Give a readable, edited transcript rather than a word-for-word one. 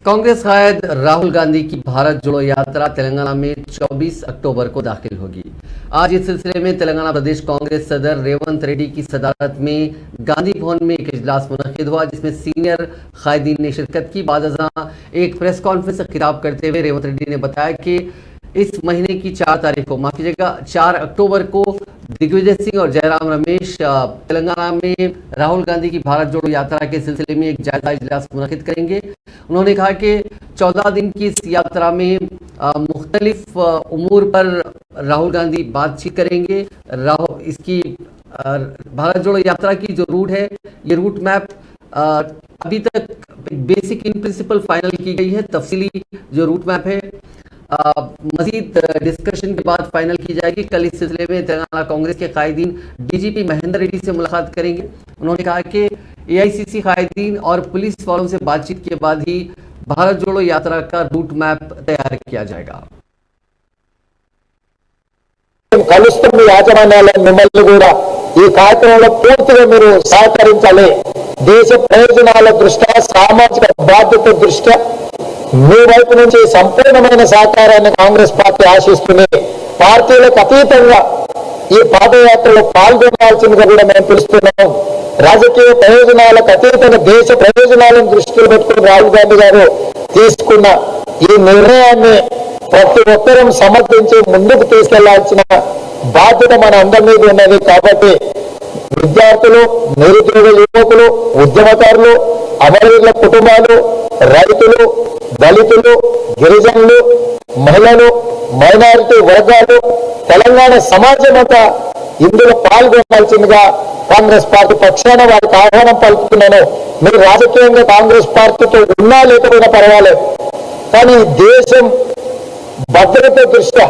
कांग्रेस कायद राहुल गांधी की भारत जोड़ो यात्रा तेलंगाना में 24 अक्टूबर को दाखिल होगी। आज इस सिलसिले में तेलंगाना प्रदेश कांग्रेस सदर रेवंत रेड्डी की सदारत में गांधी भवन में एक इजलास मुनक्किद हुआ, जिसमें सीनियर कायदीन ने शिरकत की। बाद एक प्रेस कॉन्फ्रेंस से खिताब करते हुए रेवंत रेड्डी ने बताया कि इस महीने की 4 तारीख को, माफ कीजिएगा 4 अक्टूबर को दिग्विजय सिंह और जयराम रमेश तेलंगाना में राहुल गांधी की भारत जोड़ो यात्रा के सिलसिले में एक जायजा इजलास मुनक्किद करेंगे। उन्होंने कहा कि 14 दिन की इस यात्रा में मुख्तलिफ उमूर पर राहुल गांधी बातचीत करेंगे। इसकी भारत जोड़ो यात्रा की जो रूट है, ये रूट मैप अभी तक बेसिक इन प्रिंसिपल फाइनल की गई है। तफसीली जो रूट मैप है मजीद डिस्कशन के बाद फाइनल की जाएगी। कल इस सिलसिले में तेलंगाना कांग्रेस के कायदीन डीजीपी महेंद्र रेड्डी से मुलाकात करेंगे। उन्होंने कहा कि एआईसीसी कायदीन और पुलिस वालों से बातचीत के बाद ही भारत जोड़ो यात्रा का रूट मैप तैयार किया जाएगा। కలుస్తున్న యాజమాన్యాలను మిమ్మల్ని కూడా ఈ కార్యక్రమంలో పూర్తిగా మీరు సహకరించాలి। దేశ ప్రయోజనాల దృష్ట్యా, సామాజిక బాధ్యత దృష్ట్యా మీ వైపు నుంచి సంపూర్ణమైన సహకారాన్ని కాంగ్రెస్ పార్టీ ఆశిస్తుంది। పార్టీలకు అతీతంగా ఈ పాదయాత్రలో పాల్గొనాల్సిందిగా కూడా మేము పిలుస్తున్నాం। రాజకీయ ప్రయోజనాలకు అతీతంగా దేశ ప్రయోజనాలను దృష్టిలో పెట్టుకుని రాహుల్ గాంధీ గారు తీసుకున్న ఈ నిర్ణయాన్ని ప్రతి ఒక్కరూ సమర్థించి ముందుకు తీసుకెళ్లాల్సిన బాధ్యత మన అందరి మీద ఉన్నది। కాబట్టి విద్యార్థులు, నిరుద్యోగ యువకులు, ఉద్యమకారులు, అమరవీరుల కుటుంబాలు, రైతులు, దళితులు, గిరిజనులు, మహిళలు, మైనారిటీ వర్గాలు, తెలంగాణ సమాజం అంతా ఇందులో పాల్గొనాల్సిందిగా కాంగ్రెస్ పార్టీ పక్షాన వారికి ఆహ్వానం పలుకుతున్నాను। మీరు రాజకీయంగా కాంగ్రెస్ పార్టీతో ఉన్నా లేకపోయినా పర్వాలేదు, కానీ దేశం భద్రత దృష్ట్యా